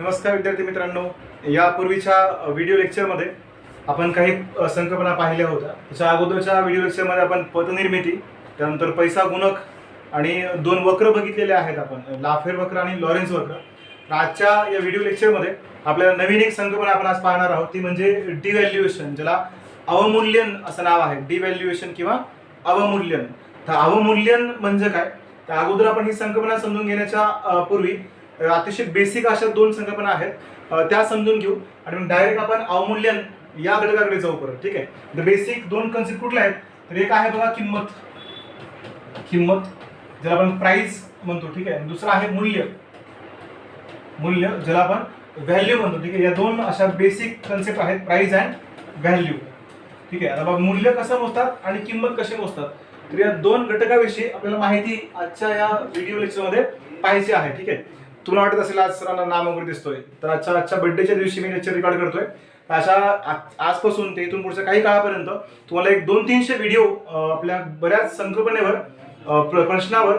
नमस्कार विद्यार्थी मित्रांनो, यापूर्वीच्या व्हिडिओ लेक्चरमध्ये आपण काही संकल्पना पाहिल्या होत्या. त्याच्या अगोदरच्या व्हिडिओ लेक्चरमध्ये आपण पतनिर्मिती, त्यानंतर पैसा गुणक आणि दोन वक्र बघितलेले आहेत आपण, लाफेर वक्र आणि लॉरेन्झ वक्र. तर आजच्या या व्हिडिओ लेक्चरमध्ये आपल्याला नवीन एक संकल्पना आपण आज पाहणार आहोत, ती म्हणजे डिव्हॅल्युएशन, ज्याला अवमूल्यन असं नाव आहे. डिव्हॅल्युएशन किंवा अवमूल्यन. तर अवमूल्यन म्हणजे काय, त्या अगोदर आपण ही संकल्पना समजून घेण्याच्या पूर्वी अतिशय बेसिक अशा दोन संकल्पना आहेत, त्या समजून घेऊ आणि मग डायरेक्ट आपण अवमूल्यन या घटकाकडे जाऊ परत. ठीक आहे. तर बेसिक दोन कन्सेप्ट कुठले आहेत, तर एक आहे बघा किंमत, किंमत ज्याला आपण प्राइस म्हणतो. ठीक आहे. दुसरा आहे मूल्य, मूल्य ज्याला आपण व्हॅल्यू म्हणतो. ठीक आहे. या दोन अशा बेसिक कन्सेप्ट आहेत, प्राइस अँड व्हॅल्यू. ठीक आहे. आता बघा मूल्य कसं मोजतात आणि किंमत कशी मोजतात, तर या दोन घटकाविषयी आपल्याला माहिती आजच्या या व्हिडिओ लेक्चरमध्ये पाहिजे आहे. ठीक आहे. तुला वाटत असेल आज सरांना नाम वगैरे दिसतोय, तर आजच्या बर्थडेच्या दिवशी मी लेक्चर रेकॉर्ड करतोय. अशा आजपासून ते इथून पुढच्या काही काळापर्यंत तुम्हाला एक 200-300 व्हिडिओ आपल्या बऱ्याच संकल्पनेवर, प्रश्नावर,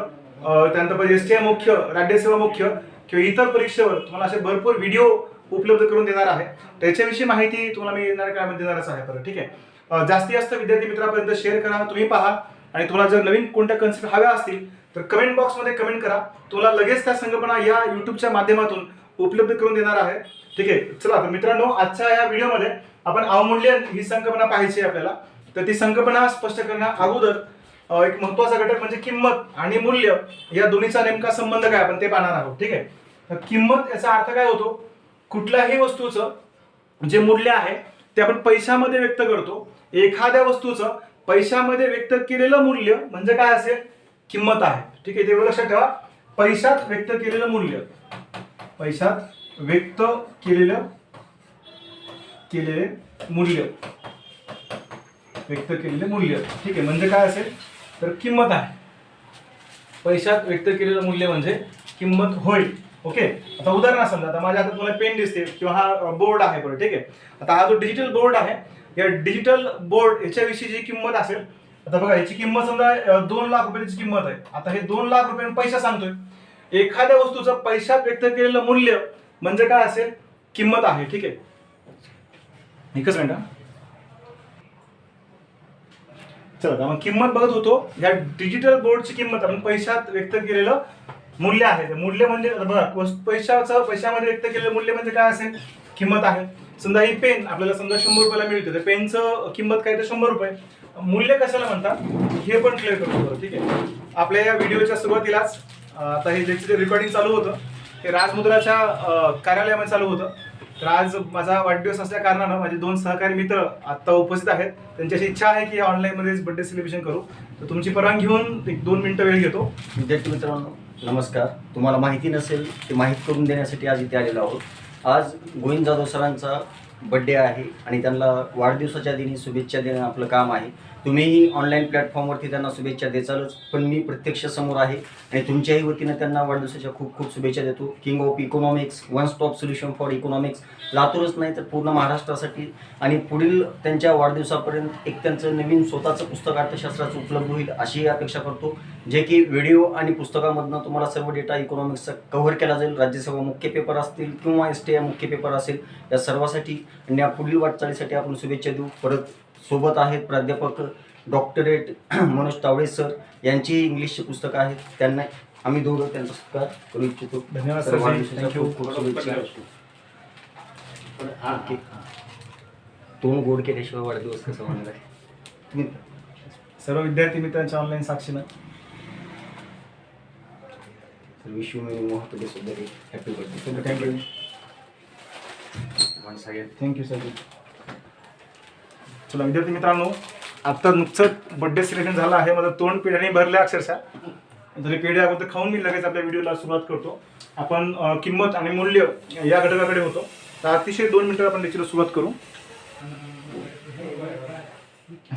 त्यानंतर एसटीआय मुख्य, राज्यसेवा मुख्य किंवा इतर परीक्षेवर तुम्हाला असे भरपूर व्हिडिओ उपलब्ध करून देणार आहे. त्याच्याविषयी माहिती तुम्हाला मी येणाऱ्या काळामध्ये देणारच आहे. बरं, ठीक आहे. जास्तीत जास्त विद्यार्थी मित्रांपर्यंत शेअर करा, तुम्ही पहा, आणि तुम्हाला जर नवीन कोणत्या कन्सेप्ट हव्या असतील तर कमेंट बॉक्समध्ये कमेंट करा. तुम्हाला लगेच त्या संकल्पना या युट्यूबच्या माध्यमातून उपलब्ध करून देणार आहे. ठीक आहे. चला तर मित्रांनो, आजच्या या व्हिडिओमध्ये आपण अवमूल्यन ही संकल्पना पाहायची आपल्याला. तर ती संकल्पना स्पष्ट करण्या अगोदर एक महत्त्वाचा घटक म्हणजे किंमत आणि मूल्य या दोन्हीचा नेमका संबंध काय आपण ते पाहणार आहोत. ठीक आहे. तर किंमत याचा अर्थ काय होतो, कुठल्याही वस्तूचं जे मूल्य आहे ते आपण पैशामध्ये व्यक्त करतो. एखाद्या वस्तूचं पैशामध्ये व्यक्त केलेलं मूल्य म्हणजे काय असेल, किंमत आहे. ठीक आहे. तेवढं लक्षात ठेवा. पैशात व्यक्त केलेलं मूल्य, पैशात व्यक्त केलेलं मूल्य, व्यक्त केलेले मूल्य. ठीक आहे. म्हणजे काय असेल, तर किंमत आहे. पैशात व्यक्त केलेलं मूल्य म्हणजे किंमत होईल. ओके. आता उदाहरण समजा, आता माझ्या हातात मला पेन दिसते किंवा हा बोर्ड आहे. बरं, ठीक आहे. आता हा जो डिजिटल बोर्ड आहे, या डिजिटल बोर्ड याच्याविषयी जी किंमत असेल, आता बघा याची किंमत समजा 2 लाख रुपयाची किंमत आहे. आता हे 2 लाख रुपये पैसा सांगतोय. एखाद्या वस्तूचं पैशात व्यक्त केलेलं मूल्य म्हणजे काय असेल, किंमत आहे. ठीक आहे. एकच मिनिट. चला मग किंमत बघत होतो. या डिजिटल बोर्डची किंमत आपण पैशात व्यक्त केलेलं मूल्य आहे. मूल्य म्हणजे बघा, पैशामध्ये व्यक्त केलेलं मूल्य म्हणजे काय असेल, किंमत आहे. समजा ही पेन आपल्याला समजा 100 रुपयाला मिळते, तर पेनचं किंमत काय, तर 100 रुपये. मूल्य कशाला म्हणतात हे पण क्लिअर करतो. ठीक आहे. आपल्या या व्हिडिओच्या सुरुवातीलाच आता हे ज्याचे रेकॉर्डिंग चालू होतं हे राजमुद्राच्या कार्यालयामध्ये चालू होतं. तर आज माझा वाढदिवस असल्या कारणानं माझे 2 सहकारी मित्र आता उपस्थित आहेत. त्यांची अशी इच्छा आहे की ऑनलाईनमध्येच बर्थडे सेलिब्रेशन करू. तर तुमची परवानगी घेऊन 1-2 मिनिटं वेळ घेतो. विद्यार्थी मित्रांनो नमस्कार. तुम्हाला माहिती नसेल ते माहीत करून देण्यासाठी आज इथे आलेलो आहोत. आज गोविंद जाधव सरांचा बड्डे आहे आणि त्यांना वाढदिवसाच्या दिनी शुभेच्छा देणं आपलं काम आहे. तुम्हीही ऑनलाईन प्लॅटफॉर्मवरती त्यांना शुभेच्छा देचालच, पण मी प्रत्यक्ष समोर आहे आणि तुमच्याही वतीनं त्यांना वाढदिवसाच्या खूप खूप शुभेच्छा देतो. King of economics, one stop solution for economics, लातूरच नाही तर पूर्ण महाराष्ट्रासाठी. आणि पुढील त्यांच्या वाढदिवसापर्यंत एक त्यांचं नवीन स्वतःचं पुस्तक अर्थशास्त्राचं उपलब्ध होईल अशी अपेक्षा करतो, जे की व्हिडिओ आणि पुस्तकामधनं तुम्हाला सर्व डेटा इकॉनॉमिक्सचा कव्हर केला जाईल. राज्यसेवा मुख्य पेपर असतील किंवा STI मुख्य पेपर असेल, या सर्वासाठी आणि या पुढील वाटचालीसाठी आपण शुभेच्छा देऊ. परत सोबत आहेत प्राध्यापक डॉक्टरेट मनोज तावडे सर, यांची इंग्लिशची पुस्तकं आहेत. त्यांना आम्ही दोघं त्यांचा सत्कार करू इच्छितो. धन्यवाद सर. खूप खूप शुभेच्छा. तोंड गोड केल्याशिवाय वाढदिवस कसा होणार आहे. सर्व विद्यार्थी मित्रांच्या ऑनलाईन साक्षीनं wish you many more today सुद्धा happy birthday. Thank you. Thank you sir. चला विद्यार्थी मित्रांनो, आता नुकतंच बर्थडे सेलिब्रेशन झालं आहे. माझं तोंड पेढ्याने भरलं अक्षरशः. तरी पेढ्या अगोदर खाऊन मी लगेच आपल्या व्हिडिओला सुरुवात करतो. आपण किंमत आणि मूल्य या घटकाकडे होतो. तर अतिशय 2 मिनिटं आपण लेक्चरला सुरुवात करू.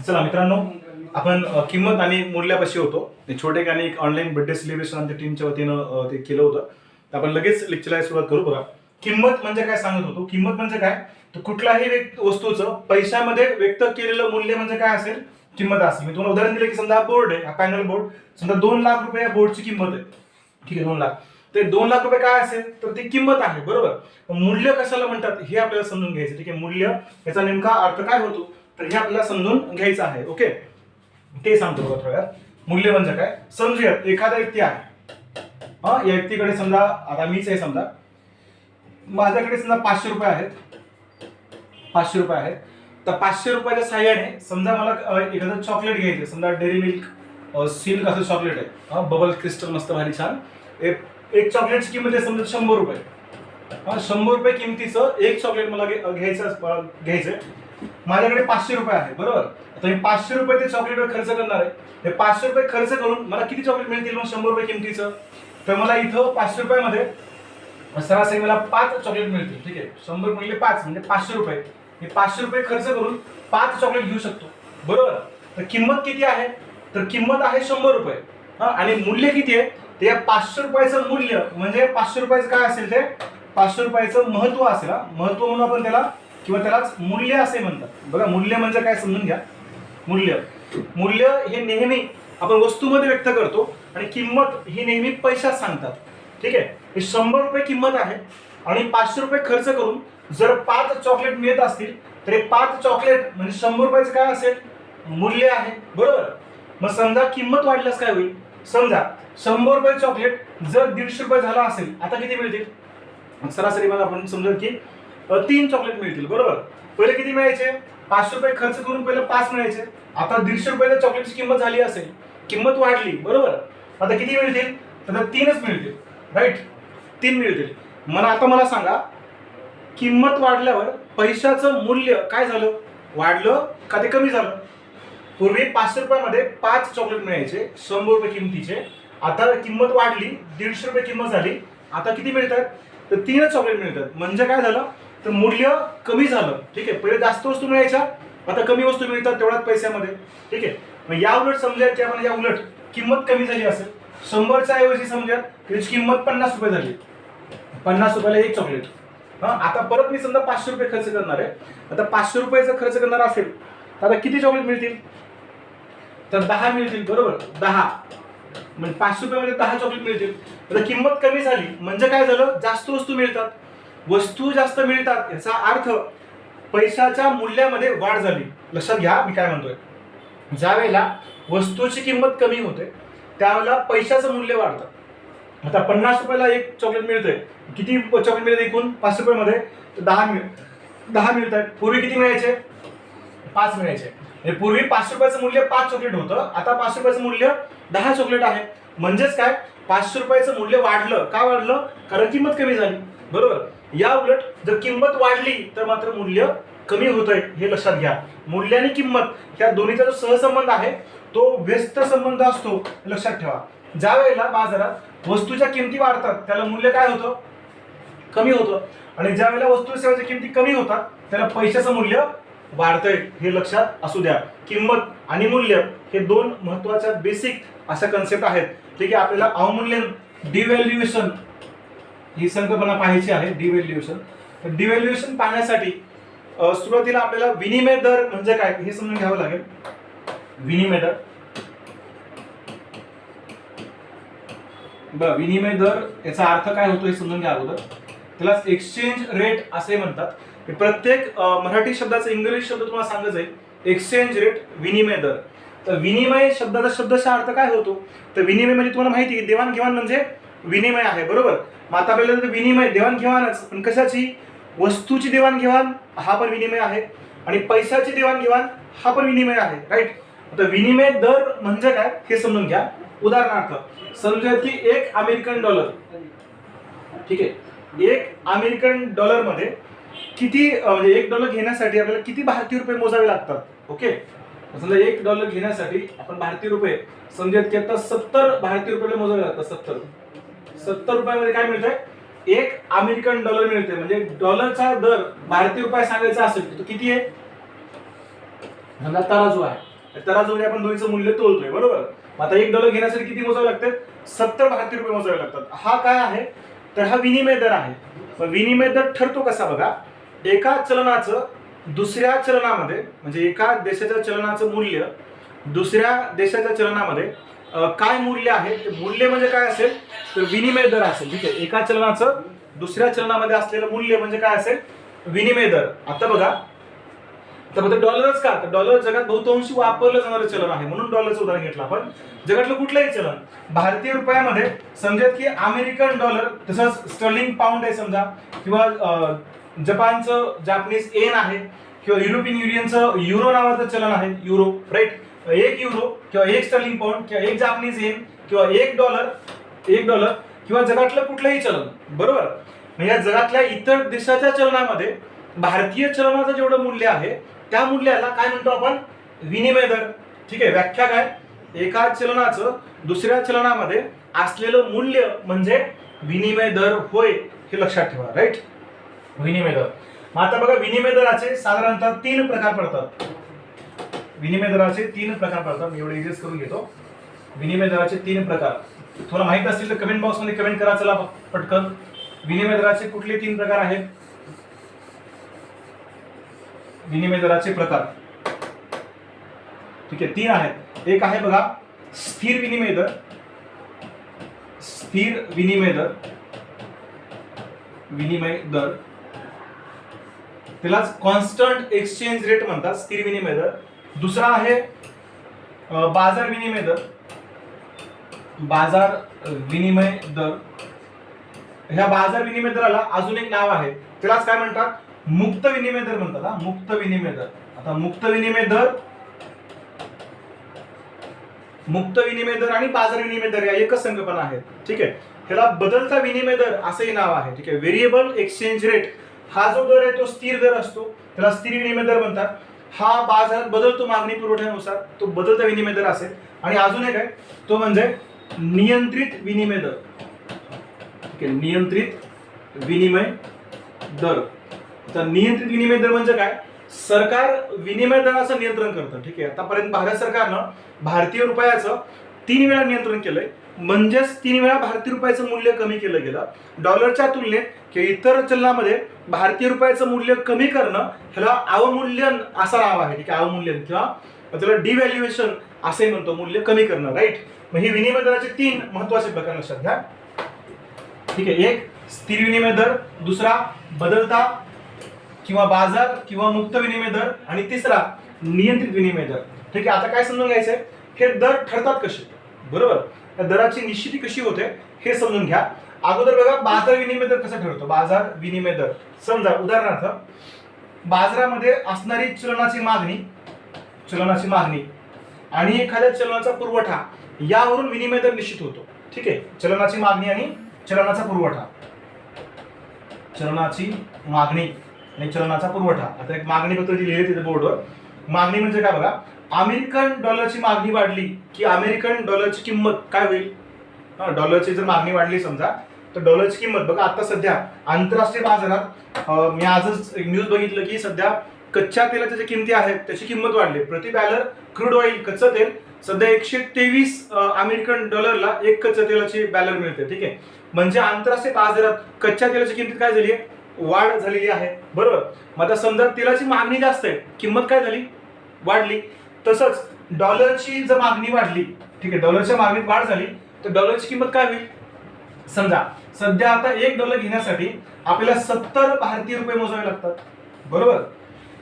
चला मित्रांनो, आपण किंमत आणि मूल्यापाशी होतो. छोटे गाणे एक ऑनलाईन बर्थडे सेलिब्रेशन आमच्या टीमच्या वतीनं ते केलं होतं. तर आपण लगेच लेक्चरला सुरुवात करू. बघा, किंमत म्हणजे काय सांगत होतो. किंमत म्हणजे काय, तर कुठल्याही वस्तूचं पैशामध्ये व्यक्त केलेलं मूल्य म्हणजे काय असेल, किंमत असेल. मी तुम्हाला उदाहरण दिलं की समजा हा बोर्ड आहे, हा पॅनल बोर्ड, समजा 2 लाख रुपये या बोर्डची किंमत आहे. ठीक आहे, 2 लाख. ते 2 लाख रुपये काय असेल तर ती किंमत आहे, बरोबर. मूल्य कशाला म्हणतात हे आपल्याला समजून घ्यायचं. ठीक आहे, मूल्य याचा नेमका अर्थ काय होतो तर हे आपल्याला समजून घ्यायचं आहे. ओके, ते सांगतो बघा थोड्यात. मूल्य म्हणजे काय, समजूयात. एखादा व्यक्ती आहे, या व्यक्तीकडे समजा, आता मीच आहे समजा, माझ्याकडे समजा 500 रुपये आहेत, 500 रुपये आहेत. तर 500 रुपयाच्या साह्याने समजा मला एखादं चॉकलेट घ्यायचं, समजा डेअरी मिल्क सिल्क असं चॉकलेट आहे, बबल क्रिस्टल मस्त भारी छान. एक चॉकलेटची किंमत आहे समजा 100 रुपये. 100 रुपये किमतीचं एक चॉकलेट मला घ्यायचंय. माझ्याकडे 500 रुपये आहे, बरोबर. आता मी 500 रुपये ते चॉकलेटवर खर्च करणार आहे. हे 500 रुपये खर्च करून मला किती चॉकलेट मिळतील मग 100 रुपये किमतीचं? तर मला इथं 500 रुपयामध्ये सरासरी मला 5 चॉकलेट मिळतील. ठीक आहे, 100 गुणिले 5 म्हणजे 500 रुपये. मी 500 रुपये खर्च करून 5 चॉकलेट घेऊ शकतो, बरोबर. तर किंमत किती आहे तर किंमत आहे 100 रुपये. आणि मूल्य किती आहे ते 500 रुपयाचं मूल्य म्हणजे 500 रुपयाचं काय असेल ते 500 रुपयाचं महत्व असेल. महत्व म्हणून आपण त्याला किंवा त्यालाच मूल्य असे म्हणतात. बघा, मूल्य म्हणजे काय समजून घ्या. मूल्य हे नेहमी आपण वस्तूमध्ये व्यक्त करतो आणि किंमत ही नेहमी पैशात सांगतात. ठीक आहे, हे 100 रुपये किंमत आहे आणि 500 रुपये खर्च करून जर 5 चॉकलेट मिळत असतील तर हे 5 चॉकलेट म्हणजे 100 रुपयाचं काय असेल मूल्य आहे, बरोबर. मग समजा किंमत वाढल्यास काय होईल, समजा 100 रुपये चॉकलेट जर 150 रुपये झाला असेल, आता किती मिळतील? सरासरी मला आपण समजा की 3 चॉकलेट मिळतील, बरोबर. पहिले किती मिळायचे 500 रुपये खर्च करून पहिले 5 मिळायचे. आता 150 रुपयाच्या चॉकलेटची किंमत झाली असेल, किंमत वाढली, बरोबर. आता किती मिळतील तर 3च मिळतील, राईट. 3 मिळतील. मला सांगा, किंमत वाढल्यावर पैशाचं मूल्य काय झालं, वाढलं का ते कमी झालं? पूर्वी 500 रुपयामध्ये 5 चॉकलेट मिळायचे 100 रुपये किमतीचे. आता किंमत वाढली, 150 रुपये किंमत झाली. आता किती मिळतात तर 3च चॉकलेट मिळतात. म्हणजे काय झालं तर मूल्य कमी झालं. ठीक आहे, पहिले जास्त वस्तू मिळायच्या, आता कमी वस्तू मिळतात तेवढ्याच पैशामध्ये. ठीक आहे, मग या उलट समजा की आपण या उलट किंमत कमी झाली असेल, 100च्या ऐवजी समजा त्याची किंमत 50 रुपये झाली, 50 रुपयाला एक चॉकलेट. आता परत मी समजा 500 रुपये खर्च करणार आहे. आता 500 रुपयाचा खर्च करणार असेल तर आता किती चॉकलेट मिळतील तर 10 मिळतील, बरोबर. 10 म्हणजे 500 रुपयामध्ये 10 चॉकलेट मिळतील. आता किंमत कमी झाली म्हणजे काय झालं, जास्त वस्तू मिळतात. वस्तू जास्त मिळतात याचा अर्थ पैशाच्या मूल्यामध्ये वाढ झाली. लक्षात घ्या मी काय म्हणतोय. ज्या वेळेला वस्तूची किंमत कमी होते त्यावेळेला पैशाचं मूल्य वाढतं. आता 50 रुपयाला एक चॉकलेट मिळतंय, किती चॉकलेट मिळते एकूण 500 रुपयामध्ये 10 मिळत आहेत. पूर्वी किती मिळायचे 5 मिळायचे. पूर्वी 500 रुपयाचं मूल्य 5 चॉकलेट होतं, आता 500 रुपयाचं मूल्य 10 चॉकलेट आहे. म्हणजेच काय 500 रुपयाचं मूल्य वाढलं. का वाढलं कारण किंमत कमी झाली, बरोबर. या उलट जर किंमत वाढली तर मात्र मूल्य कमी होत आहे, हे लक्षात घ्या. मूल्य आणि किंमत या दोन्हीचा जो सहसंबंध आहे तो व्यस्त संबंध असतो, लक्षात ठेवा. ज्या वेळेला बाजारात वस्तूच्या किमती वाढतात त्याला मूल्य काय होतं कमी होतं, आणि ज्या वेळेला वस्तू सेवाच्या किमती कमी होतात त्याला पैशाचं मूल्य वाढतंय, हे लक्षात असू द्या. किंमत आणि मूल्य हे दोन महत्वाच्या बेसिक अशा कन्सेप्ट आहेत. ठीक आहे, आपल्याला अवमूल्यन डिव्हॅल्युएशन ही संकल्पना पाहायची आहे. डिव्हॅल्युएशन पाहण्यासाठी सुरुवातीला आपल्याला विनिमय दर म्हणजे काय हे समजून घ्यावं लागेल. विनिमय दर याचा अर्थ काय होतो हे समजून घ्या अगोदर. त्याला एक्सचेंज रेट असे म्हणतात. प्रत्येक मराठी शब्दाचा इंग्लिश शब्द तुम्हाला सांगत जाईल. एक्सचेंज रेट विनिमय दर. तर विनिमय शब्दाचा शब्दशः अर्थ काय होतो तर विनिमय म्हणजे तुम्हाला माहिती आहे देवाणघेवाण म्हणजे विनिमय आहे, बरोबर. मग आता आपल्याला विनिमय देवाणघेवाणच, पण कशाची वस्तूची देवाणघेवाण हा पण विनिमय आहे आणि पैशाची देवाणघेवाण हा पण विनिमय आहे, राईट. आता विनिमय दर म्हणजे काय हे समजून घ्या. उदाहरणार्थ समजा की $1 अमेरिकन, ठीक आहे, $1 मध्ये किती म्हणजे $1 घेण्यासाठी आपल्याला किती भारतीय रुपये मोजावे लागतात. ओके, समजा $1 घेण्यासाठी आपण भारतीय रुपये समजा की आता 70 भारतीय रुपये मोजावे लागतात. 70 रुपयामध्ये काय मिळतंय $1 अमेरिकन मिळते. म्हणजे डॉलरचा दर भारतीय रुपये सांगायचा असेल तर किती आहे, समजा तराजू आहे, तराजूने आपण दोन्हीचं मूल्य तोलतोय, बरोबर. आता $1 घेण्यासाठी किती मोजावे लागतात 70 भारतीय रुपये मोजावे लागतात. हा काय आहे तर हा विनिमय दर आहे. विनिमय दर ठरतो कसा बघा, एका चलनाचं दुसऱ्या चलनामध्ये म्हणजे एका देशाच्या चलनाचं मूल्य दुसऱ्या देशाच्या चलनामध्ये काय मूल्य आहे, ते मूल्य म्हणजे काय असेल तर विनिमय दर असेल. ठीक आहे, एका चलनाचं दुसऱ्या चलनामध्ये असलेलं मूल्य म्हणजे काय असेल, विनिमय दर. आता बघा, तर डॉलरच का, तर डॉलर जगात बहुतांशी वापरलं जाणारं चलन आहे, म्हणून डॉलरचं उदाहरण घेतलं आपण. जगातलं कुठलंही चलन भारतीय रुपयामध्ये समजा की अमेरिकन डॉलर, तसंच स्टर्लिंग पाऊंड आहे समजा, किंवा जपानचं जापनीज येन आहे, किंवा युरोपियन युनियनचं युरो नावाचं चलन आहे, युरो, राईट. एक युरो किंवा एक स्टर्लिंग पाऊंड किंवा एक जापनीज येन किंवा एक डॉलर किंवा जगातलं कुठलंही चलन, बरोबर. म्हणजे या जगातल्या इतर देशाच्या चलनामध्ये भारतीय चलनाचं जेवढं मूल्य आहे त्या मूल्याला काय म्हणतो आपण, विनिमय दर. ठीक आहे, व्याख्या काय, एका चलनाचं दुसऱ्या चलनामध्ये असलेलं मूल्य म्हणजे विनिमय दर होय, हे लक्षात ठेवा, राईट. विनिमय दर. मग आता बघा, विनिमय दराचे साधारणतः 3 प्रकार पडतात. विनिमय दराचे 3 प्रकार पडतात. मी एवढे इजेस करून घेतो. विनिमय दराचे 3 प्रकार तुम्हाला माहित असतील तर कमेंट बॉक्स मध्ये कमेंट करा, चला पटकन. विनिमय दराचे कुठले 3 प्रकार आहेत? विनिमय दराचे प्रकार, ठीक आहे, 3 आहेत. एक आहे बघा स्थिर विनिमय दर. स्थिर विनिमय दर, विनिमय दर त्यालाच कॉन्स्टंट एक्सचेंज रेट म्हणतात, स्थिर विनिमय दर. दुसरा आहे बाजार विनिमय दर. बाजार विनिमय दर. ह्या बाजार विनिमय दराला अजून एक नाव आहे, त्यालाच काय म्हणतात, मुक्त विनिमय दर म्हणतात. हा, मुक्त विनिमय दर. आता मुक्त विनिमय दर आणि बाजार विनिमय दर या एकच संकल्पना आहेत. ठीक आहे, ह्याला बदलता विनिमय दर असंही नाव आहे. ठीक आहे, व्हेरिएबल एक्सचेंज रेट हा जो दर आहे तो स्थिर दर असतो, त्याला स्थिर विनिमय दर म्हणतात. हा बाजारात बदलतो मागणी पुरवठ्यानुसार, तो बदलता विनिमय दर असेल. आणि अजून एक आहे तो म्हणजे नियंत्रित विनिमय दर. ठीक आहे, नियंत्रित विनिमय दर. तर नियंत्रित विनिमय दर म्हणजे काय, सरकार विनिमय दराचं नियंत्रण करतं. ठीक आहे, आतापर्यंत भारत सरकारनं भारतीय रुपयाचं 3 वेळा नियंत्रण केलंय, म्हणजेच 3 वेळा भारतीय रुपयाचं मूल्य कमी केलं गेलं. डॉलरच्या तुलनेत किंवा इतर चलनामध्ये भारतीय रुपयाचं मूल्य कमी करणं ह्याला अवमूल्यन असं नाव आहे. ठीक आहे, अवमूल्यन किंवा त्याला डिव्हॅल्युएशन असे म्हणतो, मूल्य कमी करणं, राईट. मग ही विनिमय दराचे 3 महत्वाचे प्रकार लक्षात घ्या. ठीक आहे, एक स्थिर विनिमय दर, दुसरा बदलता किंवा बाजार किंवा मुक्त विनिमय दर, आणि तिसरा नियंत्रित विनिमय दर. ठीक आहे, आता काय समजून घ्यायचंय, हे दर ठरतात कसे, बरोबर. या दराची निश्चिती कशी होते हे समजून घ्या. अगोदर बघा बाजार विनिमय दर कसा ठरतो. बाजार विनिमय दर समजा उदाहरणार्थ बाजारामध्ये असणारी चलनाची मागणी आणि एखाद्या चलनाचा पुरवठा यावरून विनिमय दर निश्चित होतो. ठीक आहे, चलनाची मागणी आणि चलनाचा पुरवठा. चलनाची मागणी आणि चलनाचा पुरवठा. आता एक मागणी पत्र लिहिले तिथे बोर्डवर. मागणी म्हणजे काय बघा, अमेरिकन डॉलरची मागणी वाढली की अमेरिकन डॉलरची किंमत काय होईल. डॉलरची जर मागणी वाढली समजा तर डॉलरची किंमत बघा, आता सध्या आंतरराष्ट्रीय बाजारात मी आजच न्यूज बघितलं की सध्या कच्च्या तेलाच्या ज्या किमती आहेत त्याची किंमत वाढली. प्रति बॅरल क्रूड ऑइल कच्चं तेल सध्या 123 अमेरिकन डॉलरला एक कच्च्या तेलाची बॅरल मिळते. ठीक आहे, म्हणजे आंतरराष्ट्रीय बाजारात कच्च्या तेलाची किंमत काय झाली आहे, वाढ झालेली आहे, बरोबर. मग आता समजा तेलाची मागणी जास्त आहे, किंमत काय झाली, वाढली. तसंच डॉलरची जर मागणी वाढली, ठीक आहे, डॉलरच्या मागणीत वाढ झाली तर डॉलरची किंमत काय होईल. समजा सध्या आता $1 घेण्यासाठी आपल्याला 70 भारतीय रुपये मोजावे लागतात, बरोबर.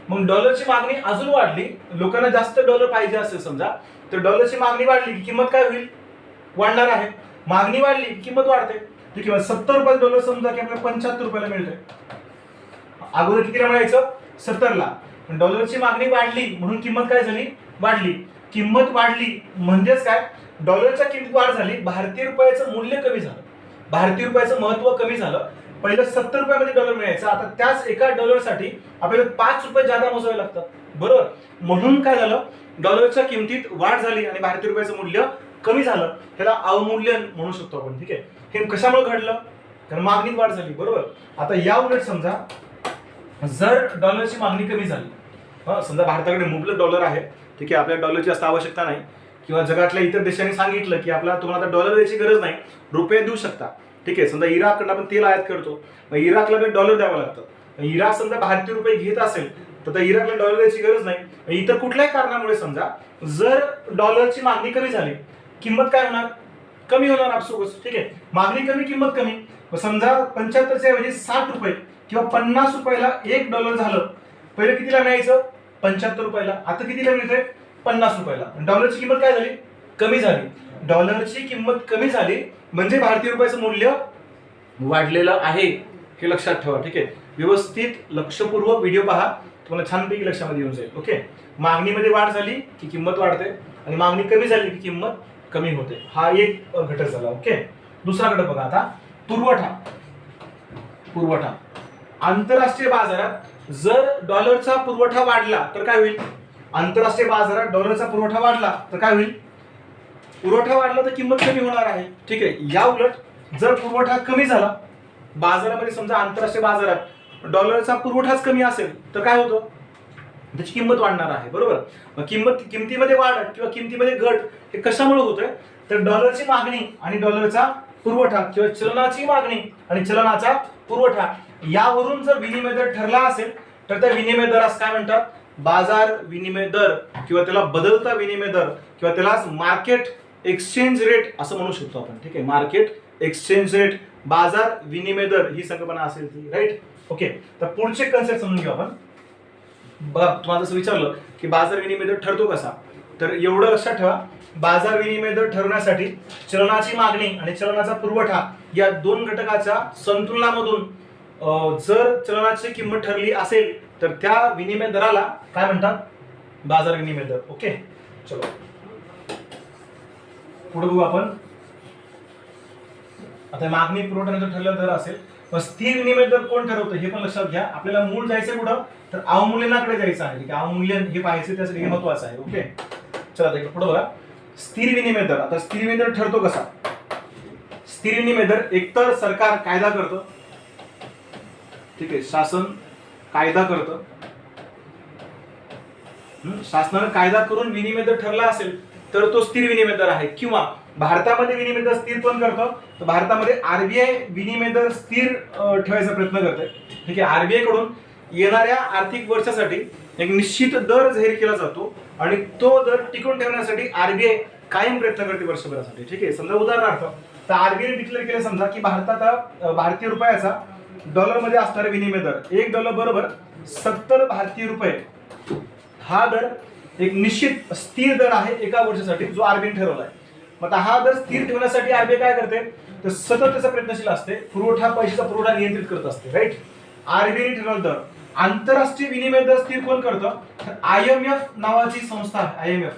मग डॉलरची मागणी अजून वाढली, लोकांना जास्त डॉलर पाहिजे असेल समजा, तर डॉलरची मागणी वाढली की किंमत काय होईल, वाढणार आहे. मागणी वाढली की किंमत वाढते. ठीक आहे, 70 रुपये डॉलर समजा की आपल्याला 75 रुपयाला मिळतंय. अगोदर कितीला मिळायचं, 70ला. डॉलरची मागणी वाढली म्हणून किंमत काय झाली, वाढली. किंमत वाढली म्हणजेच काय, डॉलरच्या किमतीत वाढ झाली, भारतीय रुपयाचं मूल्य कमी झालं, भारतीय रुपयाचं महत्व कमी झालं. पहिलं 70 रुपयामध्ये डॉलर मिळायचा, आता त्याच एका डॉलरसाठी आपल्याला 5 रुपये जादा मोजावे लागतात, बरोबर. म्हणून काय झालं, डॉलरच्या किमतीत वाढ झाली आणि भारतीय रुपयाचं मूल्य कमी झालं. त्याला अवमूल्यन म्हणू शकतो आपण. ठीक आहे, हे कशामुळे घडलं, कारण मागणीत वाढ झाली, बरोबर. आता या उलट समजा जर डॉलरची मागणी कमी झाली, समजा भारताकडे मुबलक डॉलर आहे, ठीक आहे, आपल्याला डॉलरची जास्त आवश्यकता नाही, किंवा जगातल्या इतर देशांनी सांगितलं की आपल्याला तुम्हाला आता डॉलर द्यायची गरज नाही, रुपये देऊ शकता. ठीक आहे, समजा इराककडून आपण तेल आयात करतो, मग इराकला डॉलर द्यावं लागतं. इराक समजा भारतीय रुपये घेत असेल तर इराकला डॉलर द्यायची गरज नाही. इतर कुठल्याही कारणामुळे समजा जर डॉलरची मागणी कमी झाली किंमत काय होणार, कमी होणार आपसुकच. ठीक आहे, मागणी कमी किंमत कमी. मग समजा 75च्या ऐवजी 60 रुपये किंवा 50 रुपयाला $1 झालं. पहिले कितीला मिळायचं, 75 रुपयाला, आता कितीला मिळतंय, 50 रुपयाला. डॉलरची किंमत काय झाली, कमी झाली. डॉलरची किंमत कमी झाली म्हणजे भारतीय रुपयाचं मूल्य वाढलेलं आहे, हे लक्षात ठेवा. ठीक आहे, व्यवस्थित लक्षपूर्वक व्हिडिओ पहा, तुम्हाला छानपैकी लक्षामध्ये येऊन जाईल. ओके, मागणीमध्ये वाढ झाली की किंमत वाढते आणि मागणी कमी झाली की किंमत कमी होते. हा एक घटक झाला. ओके, दुसरा घटक बघा आता, पुरवठा. पुरवठा आंतरराष्ट्रीय बाजारात जर डॉलरचा पुरवठा वाढला तर काय होईल, आंतरराष्ट्रीय बाजारात डॉलरचा पुरवठा वाढला तर काय होईल, पुरवठा वाढला तर किंमत कमी होणार आहे. ठीक आहे, या उलट जर पुरवठा कमी झाला बाजारामध्ये, समजा आंतरराष्ट्रीय बाजारात डॉलरचा पुरवठाच कमी असेल तर काय होतं, त्याची किंमत वाढणार आहे. बरोबर, मग किमतीमध्ये वाढ किंवा किमतीमध्ये घट हे कशामुळे होतंय, तर डॉलरची मागणी आणि डॉलरचा पुरवठा किंवा चलनाची मागणी आणि चलनाचा पुरवठा यावरून जर विनिमय दर ठरला असेल तर त्या विनिमय दरास काय म्हणतात, बाजार विनिमय दर किंवा त्याला बदलता विनिमय दर किंवा त्याला मार्केट एक्सचेंज रेट असं म्हणू शकतो आपण. ठीक आहे, मार्केट एक्सचेंज रेट, बाजार विनिमय दर ही संकल्पना असेल ती. राईट. ओके, तर पुढचे कन्सेप्ट समजून घेऊ आपण. बघा, तुम्हाला जसं विचारलं की बाजार विनिमय दर ठरतो कसा, तर एवढं लक्षात ठेवा, बाजार विनिमय दर ठरवण्यासाठी चलनाची मागणी आणि चलनाचा पुरवठा या दोन घटकाच्या संतुलनामधून जर चलनाची किंमत ठरली असेल तर त्या विनिमय दराला काय म्हणतात, बाजार विनिमय दर. ओके, चलो पुढे बघू आपण. आता मागणी पुरवठ्यानंतर ठरलेला दर असेल, मग स्थिर विनिमय दर कोण ठरवतं हे पण लक्षात घ्या. आपल्याला मूळ जायचं कुठं, तर अवमूल्यनाकडे जायचं आहे. अवमूल्यन हे पाहायचं, त्यासाठी हे महत्वाचं आहे. ओके, चला आता पुढे बघा, स्थिर विनिमय दर. आता स्थिर विनिमय दर ठरतो कसा, स्थिर विनिमय दर एकतर सरकार कायदा करतं. ठीक आहे, शासन कायदा करतं, शासनाने कायदा करून विनिमय दर ठरला असेल तर तो स्थिर विनिमय दर आहे. किंवा भारतामध्ये विनिमय दर स्थिर कोण करतं, तर भारतामध्ये आरबीआय विनिमय दर स्थिर ठेवायचा प्रयत्न करते. ठीक आहे, आरबीआय कडून येणाऱ्या आर्थिक वर्षासाठी एक निश्चित दर जाहीर केला जातो आणि तो दर टिकून ठेवण्यासाठी आरबीआय कायम प्रयत्न करते वर्षभरासाठी. ठीक आहे, समजा उदाहरणार्थ तर आरबीआय डिक्लेअर केले समजा की भारतीय रुपयाचा डॉलरमध्ये असणारा विनिमय दर $1 बरोबर 70 भारतीय रुपये. हा दर एक निश्चित स्थिर दर आहे एका वर्षासाठी जो आरबीआय ठरवला आहे. मग हा दर स्थिर ठेवण्यासाठी आरबीआय काय करते, तर सतत त्याचा प्रयत्नशील असते, पैशाचा पुरवठा नियंत्रित करत असते. राईट. आरबीआय ठरवला दर. आंतरराष्ट्रीय विनिमय दर स्थिर कोण करतं, तर IMF नावाची संस्था आहे. IMF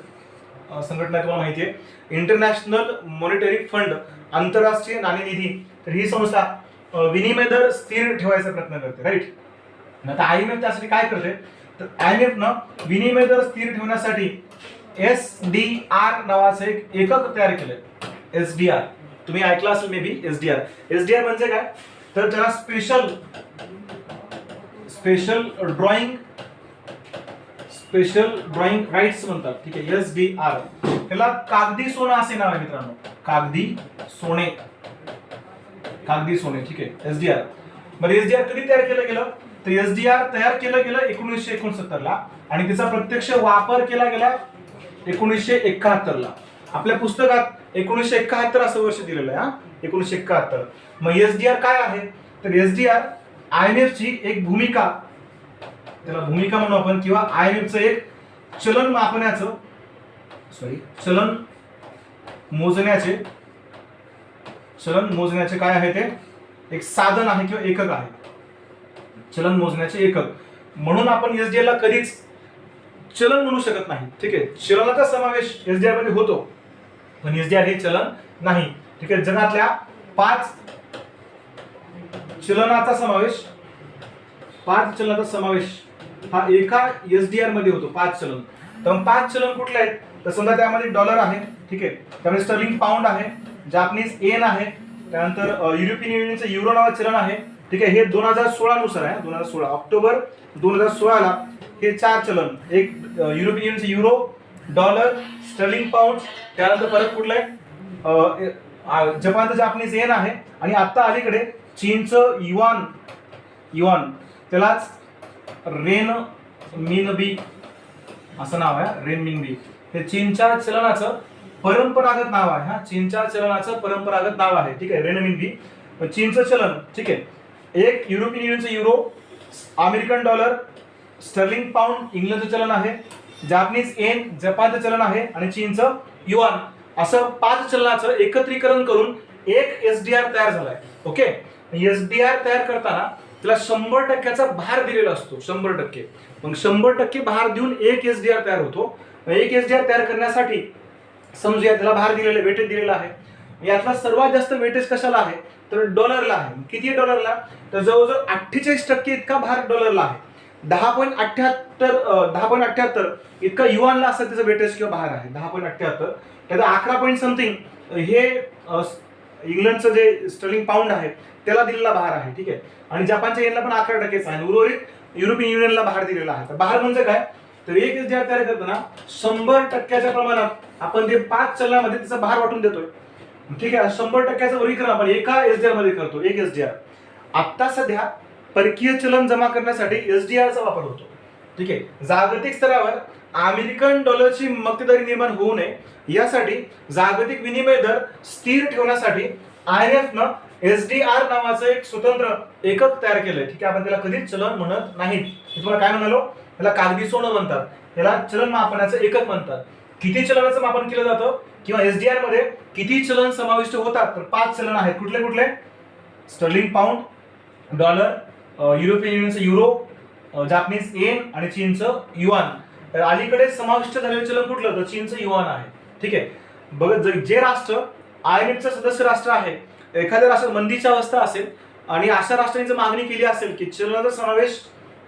संघटना तुम्हाला माहिती आहे, इंटरनॅशनल मॉनिटरी फंड, आंतरराष्ट्रीय नाणेनिधी. तर ही संस्था विनिमय दर स्थिर ठेवायचा प्रयत्न करते. राईट. आता IMF त्यासाठी काय करते, तर IMF न विनिमय दर स्थिर ठेवण्यासाठी SDR नावाचं एक एकक तयार केलंय. SDR तुम्ही ऐकलं असेल मे बी. SDR म्हणजे काय, तर त्याला स्पेशल ड्रॉइंग राईट्स म्हणतात. ठीक आहे, SDR. त्याला कागदी सोनं असे नाव आहे मित्रांनो, कागदी सोने. ठीक आहे, SDR. मग SDR कधी तयार केलं गेलं, तर SDR तयार केलं गेलं 1969 ला आणि त्याचा प्रत्यक्ष वापर केला गेला 1971 ला. आपल्या पुस्तकात 1971 असं वर्ष दिलेलं आहे. 1971. मग SDR काय आहे, तर SDR IMF ची एक भूमिका, त्याला भूमिका म्हणू आपण, किंवा IMF चं एक चलन मोजण्याचे काय आहे, ते एक साधन आहे किंवा एकक आहे. चलन मोजण्याचे एकक म्हणून आपण SDR ला कधीच चलन म्हणू शकत नाही. ठीक आहे, चलनाचा समावेश SDR मध्ये होतो पण SDR हे चलन नाही. ठीक आहे, जगातल्या 5 चलनाचा समावेश हा एका SDR मध्ये होतो. 5 चलन. तर 5 चलन कुठले आहेत, तर समजा त्यामध्ये डॉलर आहे. ठीक आहे, त्यामध्ये स्टर्लिंग पाऊंड आहे, जापनीज येन आहे, त्यानंतर युरोपियन युनियनचं युरो नावाचं चलन आहे. ठीक आहे, हे 2016 नुसार आहे. 2016 ऑक्टोबर 2016 ला हे 4 चलन, एक युरोपियन युनियनचं युरो, डॉलर, स्टर्लिंग पाऊंड, त्यानंतर परत कुठलं आहे, जपानचं जापनीज येन आहे आणि आता अलीकडे चीनचं युआन त्यालाच रेन मिनबी असं नाव आहे. रेन मिनबी हे चीनच्या चलनाचं परंपरागत नाव आहे. हा, चीनच्या चलनाचं परंपरागत नाव आहे. ठीक आहे, रेनमिनबी. पण चीनचं चलन, ठीक आहे, एक युरोपियन युनियनचं euro, American dollar, sterling pound इंग्लंडचं चलन आहे, जापनीज येन जपानचं चलन आहे आणि चीनचं युआन, असं 5 चलनाचं एकत्रीकरण करून एक एसडीआर तयार झालाय. ओके, एसडीआर तयार करताना त्याला 100% भार दिलेला असतो. 100%. मग 100% भार देऊन एक एसडीआर तयार होतो. एक एसडीआर तयार करण्यासाठी समजूया त्याला भार दिलेला, वेटेज दिलेला आहे. यातला सर्वात जास्त वेटेज कशाला आहे तर डॉलरला आहे. किती आहे डॉलरला तर जवळजवळ 48% इतका भार डॉलरला आहे. 10.78 इतका युआनला असं त्याचं वेटेज किंवा भार आहे. 10.78. त्याचं 11 पॉईंट समथिंग हे इंग्लंडचं जे स्टर्लिंग पाऊंड आहे त्याला दिलेला भार आहे. ठीक आहे, आणि जपानच्या येनला पण 11%च आहे. उर्वरित युरोपियन युनियनला भार दिलेला आहे. तर भार म्हणजे काय तर एक एसडीआर तयार करताना 100%च्या प्रमाणात आपण ते 5 चलनामध्ये त्याचा भार वाटून देतोय. ठीक आहे, 100%चं वर्गीकरण आपण एका एसडीआर मध्ये करतो. एक एसडीआर आता सध्या परकीय चलन जमा करण्यासाठी एसडीआरचा वापर होतो. ठीक आहे, जागतिक स्तरावर अमेरिकन डॉलरची मक्तेदारी निर्माण होऊ नये यासाठी जागतिक विनिमय दर स्थिर ठेवण्यासाठी IMF न एसडीआर नावाचं एक स्वतंत्र एकक तयार केलंय. ठीक आहे, आपण त्याला कधीच चलन म्हणत नाहीत. मी तुम्हाला काय म्हणालो, त्याला कागदी सोनं म्हणतात, त्याला चलन मापनाचं एकक म्हणतात. किती चलनाचं मापन केलं जातं किंवा एसडीआर मध्ये किती चलन समाविष्ट होतात तर 5 चलन आहेत. कुठले कुठले स्टर्लिंग पाऊंड, डॉलर, युरोपियन युनियनचं युरो, जापनीज येन आणि चीनचं युआन. अलीकडे समाविष्ट झालेलं चलन कुठलं तर चीनचं युआन आहे. ठीक आहे, बघ जे राष्ट्र IMFचं सदस्य राष्ट्र आहे, एखाद्या राष्ट्रात मंदीची अवस्था असेल आणि अशा राष्ट्रांनी जर मागणी केली असेल की चलनाचा समावेश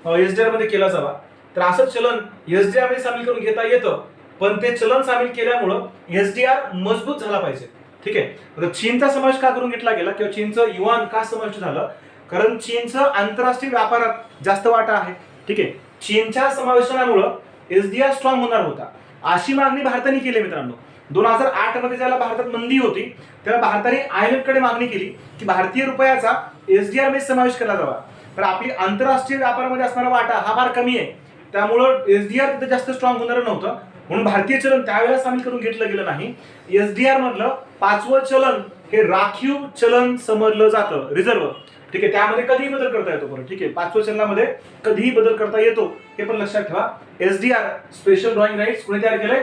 एसडीआर मध्ये केला जावा तर असं चलन एसडीआर मध्ये सामील करून घेता येतं. पण ते चलन सामील केल्यामुळं एसडीआर मजबूत झाला पाहिजे. ठीक आहे, तर चीनचा समावेश का करून घेतला गेला किंवा चीनचं युआन का समाविष्ट झालं कारण चीनचं आंतरराष्ट्रीय व्यापारात जास्त वाटा आहे. ठीक आहे, चीनच्या समावेशनामुळं एसडीआर स्ट्रॉंग होणार होता अशी मागणी भारताने केली. मित्रांनो 2008 मध्ये ज्याला भारतात मंदी होती तेव्हा भारताने IMF कडे मागणी केली की भारतीय रुपयाचा एसडीआर मध्ये समावेश केला जावा. तर आपली आंतरराष्ट्रीय व्यापारामध्ये असणारा वाटा हा फार कमी आहे, त्यामुळं एसडीआर तिथे जास्त स्ट्रॉंग होणार नव्हतं. म्हणून भारतीय चलन त्यावेळेला सामील करून घेतलं गेलं नाही. एसडीआर मधलं 5वं चलन हे राखीव चलन समजलं जातं, रिझर्व्ह. ठीक आहे, त्यामध्ये कधीही बदल करता येतो. बरं, ठीक आहे, 5व्या चलनामध्ये कधीही बदल करता येतो हे पण लक्षात ठेवा. एसडीआर स्पेशल ड्रॉइंग राईट्स कोणी तयार केलंय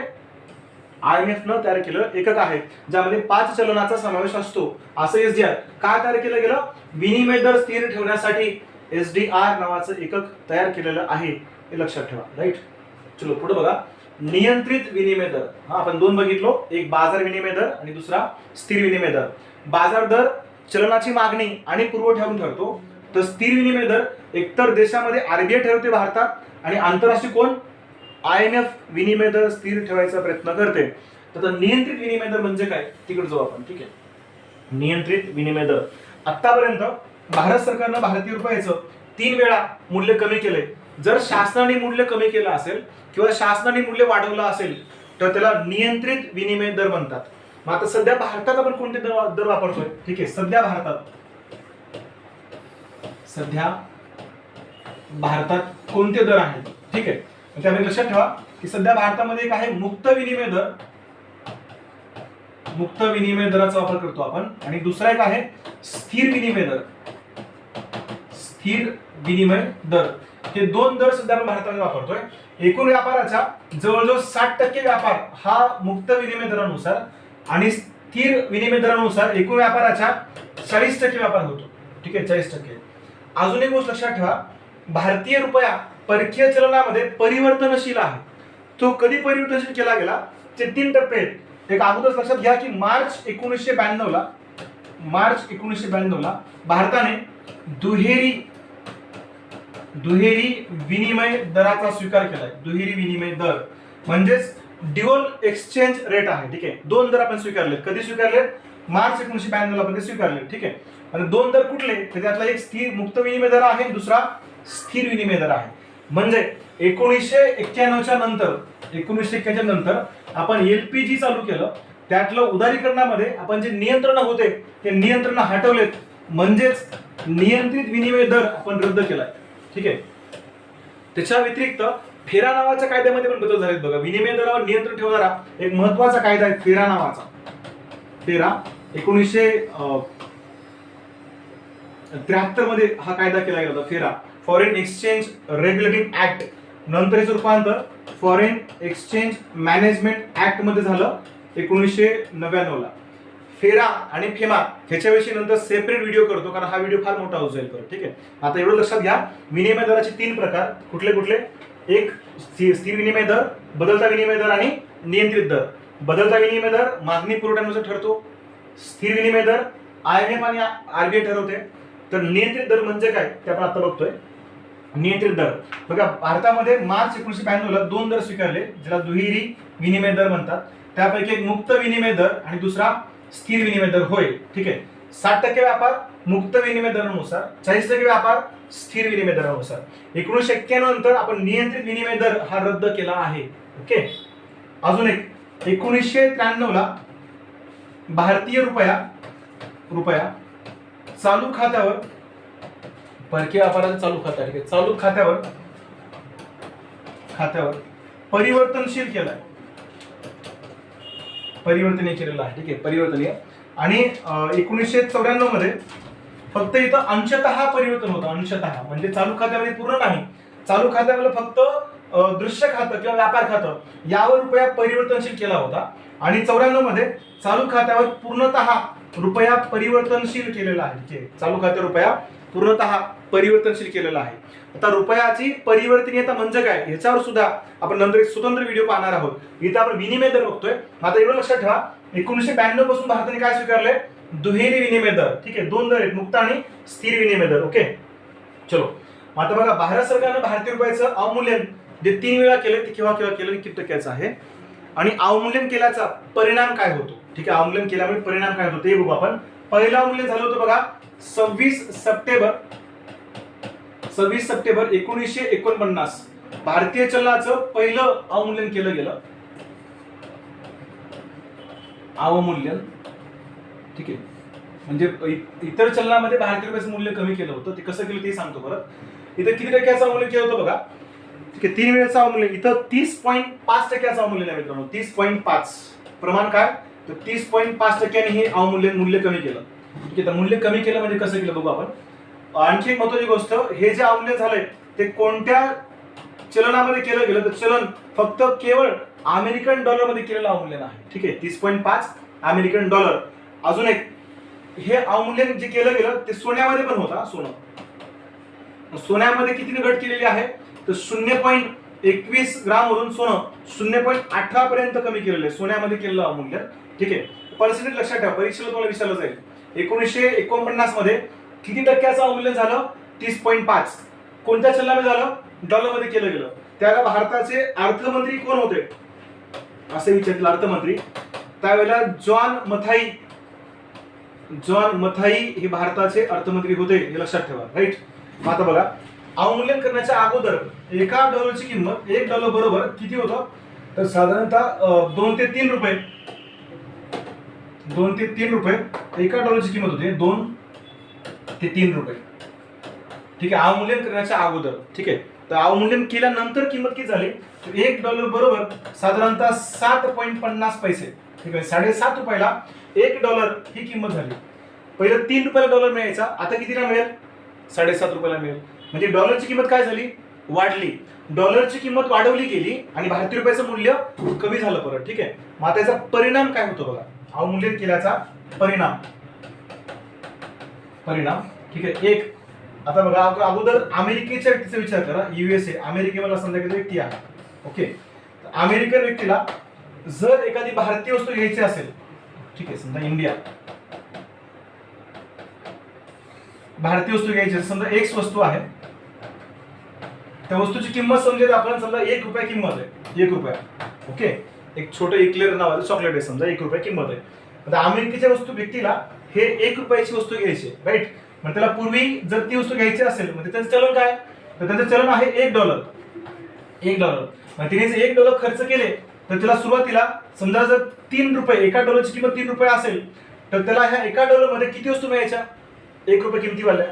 IMF न तयार केलं एकक आहे ज्यामध्ये 5 चलनाचा समावेश असतो. असं एसडीआर का तयार केलं गेलं विनिमय दर स्थिर ठेवण्यासाठी एसडीआर नावाचं एकक तयार केलेलं आहे हे लक्षात ठेवा. राईट, चलो पुढे बघा. नियंत्रित विनिमय दर. हा, आपण 2 बघितलो, एक बाजार विनिमय दर आणि दुसरा स्थिर विनिमय दर. बाजार दर चलनाची मागणी आणि पुरवठ्यावरून ठरतो, तर स्थिर विनिमय दर एकतर देशामध्ये RBI ठरवते भारतात आणि आंतरराष्ट्रीय कोण IMF विनिमय दर स्थिर ठेवायचा प्रयत्न करते. तर नियंत्रित विनिमय दर म्हणजे काय तिकडे जाऊ आपण. ठीक आहे, नियंत्रित विनिमय दर आतापर्यंत भारत सरकारनं भारतीय रुपयाचं 3 वेळा मूल्य कमी केलंय. जर शासनाने मूल्य कमी केलं असेल किंवा शासनाने मूल्य वाढवलं असेल तर त्याला नियंत्रित विनिमय दर म्हणतात. मग आता सध्या भारतात आपण कोणते दर वापरतोय. ठीक आहे, सध्या भारतात कोणते दर आहेत. ठीक आहे, त्यामध्ये लक्षात ठेवा की सध्या भारतामध्ये एक आहे मुक्त विनिमय दर. मुक्त विनिमय दराचा वापर करतो आपण आणि दुसरा एक आहे स्थिर विनिमय दर. स्थिर विनिमय दर हे 2 दर सध्या आपण भारतामध्ये वापरतोय. एकूण व्यापाराचा जवळजवळ 60% व्यापार हा मुक्त विनिमय दरानुसार आणि स्थिर विनिमय दरानुसार एकूण व्यापाराच्या 40% व्यापार होतो. ठीक आहे, 40%. अजून एक गोष्ट लक्षात ठेवा, भारतीय रुपया परकीय चलनामध्ये परिवर्तनशील आहे. तो कधी परिवर्तनशील केला गेला ते 3 टप्पे आहेत. एक अगोदर लक्षात घ्या की मार्च 1992 ला भारताने दुहेरी विनिमय दराचा स्वीकार केलाय. दुहेरी विनिमय दर म्हणजेच ड्युअल एक्सचेंज रेट आहे. ठीक आहे, 2 दर आपण स्वीकारले. कधी स्वीकारले मार्च 1992 ला आपण ते स्वीकारले. ठीक आहे, आणि 2 दर कुठले तर त्यातला एक स्थिर मुक्त विनिमय दर आहे, दुसरा स्थिर विनिमय दर आहे. म्हणजे 1991च्या नंतर आपण LPG चालू केलं, त्यातलं उदारीकरणामध्ये आपण जे नियंत्रण होते ते नियंत्रण हटवलेत, म्हणजेच नियंत्रित विनिमय दर आपण रद्द केलाय. ठीक आहे, त्याच्या व्यतिरिक्त फेरा नावाच्या कायद्यामध्ये पण बदल झालेत बघा. विनिमय दरावर नियंत्रण ठेवणारा एक महत्वाचा कायदा आहे फेरा नावाचा. फेरा 1973 मध्ये हा कायदा केला गेला होता. फेरा फॉरेन एक्सचेंज रेग्युलेटिंग ऍक्ट, नंतर याचं रूपांतर फॉरेन एक्सचेंज मॅनेजमेंट ऍक्ट मध्ये झालं 1999 ला. फेरा आणि फेमा ह्याच्याविषयी नंतर सेपरेट व्हिडिओ करतो, कारण हा व्हिडिओ फार मोठा होऊ जाईल. ठीक आहे, आता एवढं लक्षात घ्या. विनिमय दराचे 3 प्रकार कुठले कुठले? एक स्थिर विनिमय दर, बदलता विनिमय दर आणि नियंत्रित दर. बदलता विनिमय दर मागणी पुरवठ्यानुसार ठरतो. स्थिर विनिमय दर IMF आणि RBI ठरवते. तर नियंत्रित दर म्हणजे काय ते आपण आता बघतोय. नियंत्रित दर बघा, भारतामध्ये मार्च 1992 ला 2 दर स्वीकारले, ज्याला दुहेरी विनिमय दर म्हणतात. त्यापैकी एक मुक्त विनिमय दर आणि दुसरा स्थिर विनिमय दर होय. ठीक आहे, 60% व्यापार मुक्त विनिमय दरानुसार, 40% व्यापार स्थिर विनिमय दरानुसार. 1991 नंतर आपण नियंत्रित विनिमय दर हा रद्द केला आहे. ओके, अजून एक 1993 ला भारतीय रुपया चालू खात्यावर, परकीय व्यापाराचा चालू खाता, ठीक आहे, चालू खात्यावर परिवर्तनशील केलाय, परिवर्तनीय केलेला आहे. ठीक आहे, परिवर्तनीय. आणि 1994 मध्ये फक्त इथं अंशतः परिवर्तन होतं. अंशतः म्हणजे चालू खात्यामध्ये पूर्ण नाही, चालू खात्यामध्ये फक्त दृश्य खातं किंवा व्यापार खातं यावर रुपया परिवर्तनशील केला होता. आणि 94 मध्ये चालू खात्यावर पूर्णतः रुपया परिवर्तनशील केलेला आहे. ठीक आहे, चालू खात्यावर रुपया पूर्णतः परिवर्तनशील केलेला आहे. आता रुपयाची परिवर्तनीयता म्हणजे काय याच्यावर सुद्धा आपण नंतर एक स्वतंत्र व्हिडिओ पाहणार आहोत. इथं आपण विनिमय दर बघतोय. आता एवढं लक्षात ठेवा, 1992 पासून भारताने काय स्वीकारले? दुहेरी विनिमय दर. ठीक आहे, 2 दर आहेत, मुक्त आणि स्थिर विनिमय दर. ओके, चलो. आता बघा, भारत सरकारने भारतीय रुपयाचं अवमूल्यन जे 3 वेळा केले ते केव्हा केलं, किती टक्क्याचं आहे आणि अवमूल्यन केल्याचा परिणाम काय होतो. ठीक आहे, अवमूल्यन केल्यामुळे परिणाम काय होतो ते बघू आपण. पहिलं अवमूल्यन झालं होतं बघा 26 सप्टेंबर 1949. भारतीय चलनाचं पहिलं अवमूल्यन केलं गेलं. अवमूल्यन, ठीक आहे, म्हणजे इतर चलनामध्ये भारतीय रुपयाचं मूल्य कमी केलं होतं. ते कसं केलं ते सांगतो परत. इथं किती टक्क्याचं अवमूल्यन केलं होतं बघा. ठीक आहे, 3 वेळेचं अवमूल्यन. इथं 30.5% अवमूल्यन आहे मित्रांनो. 30.5 प्रमाण काय? तर 30.5% हे अवमूल्यन मूल्य कमी केलं. ठीक आहे, तर मूल्य कमी केलं म्हणजे कसं केलं बघू आपण. आणखी एक महत्त्वाची गोष्ट, हे जे अवमूल्यन झालंय ते कोणत्या चलनामध्ये केलं गेलं? तर चलन फक्त केवळ अमेरिकन डॉलरमध्ये केलेलं अवमूल्यन आहे. ठीक आहे, 30.5 अमेरिकन डॉलर. अजून एक, हे अवमूल्यन जे केलं गेलं ते सोन्यामध्ये पण होता. सोन्यामध्ये कितीने घट केलेली आहे? तर 0.21 ग्राम वरून सोनं 0.18 पर्यंत कमी केलेलं आहे सोन्यामध्ये केलेलं अवमूल्यन. ठीक आहे, पर्सेंटेज लक्षात ठेवा, परीक्षेला तुम्हाला विचारलं जाईल. 1949 मध्ये किती टक्क्याचं अवमूल्यन झालं? 30.5. कोणत्या चलनामध्ये झालं? डॉलरमध्ये केलं गेलं. त्याला भारताचे अर्थमंत्री कोण होते असे विचारले अर्थमंत्री. त्यावेळेला जॉन मथाई हे भारताचे अर्थमंत्री होते, हे लक्षात ठेवा. राईट. आता बघा, अवमूल्यन करण्याच्या अगोदर एका डॉलरची किंमत $1 बरोबर किती होतं? तर साधारणतः 2 ते 3 रुपये. 2 ते 3 रुपये एका डॉलरची किंमत होती. 2 ते 3 रुपये. ठीक आहे, अवमूल्यन करण्याच्या अगोदर. ठीक आहे, तर अवमूल्यन केल्यानंतर किंमत किती झाली? तर $1 बरोबर साधारणतः 7.50 पैसे. ठीक आहे, 7.5 रुपयाला $1 ही किंमत झाली. पहिलं 3 रुपयाला डॉलर मिळायचा, आता कितीला मिळेल? 7.5 रुपयाला मिळेल. म्हणजे डॉलरची किंमत काय झाली? वाढली. डॉलरची किंमत वाढवली गेली आणि भारतीय रुपयाचं मूल्य कमी झालं परत. ठीक आहे, मग त्याचा परिणाम काय होतो बघा, अवमूल्यन केल्याचा परिणाम. ठीक आहे, एक आता बघा, अगोदर अमेरिकेच्या व्यक्तीचा विचार करा. USA अमेरिकेला समजा एखादी व्यक्ती आहे. ओके, अमेरिकन व्यक्तीला जर एखादी भारतीय वस्तू घ्यायची असेल, ठीक आहे, समजा इंडिया, भारतीय वस्तू घ्यायची समजा X वस्तू आहे, त्या वस्तूची किंमत समजा आपण समजा ₹1 किंमत आहे. ₹1. ओके, एक छोटं इक्लेअर नावाचं चॉकलेट आहे समजा, ₹1 किंमत आहे. आता अमेरिकेच्या वस्तू व्यक्तीला हे ₹1 वस्तू घ्यायची, राईट. मग त्याला पूर्वी जर ती वस्तू घ्यायची असेल म्हणजे त्याचं चलन काय? तर त्याचं चलन आहे $1. मग तिने जर $1 खर्च केले तर त्याला सुरुवातीला समजा जर ₹3, एका डॉलरची किंमत $3 असेल तर त्याला ह्या एका डॉलरमध्ये किती वस्तू मिळायच्या? $1 किमतीवाल्या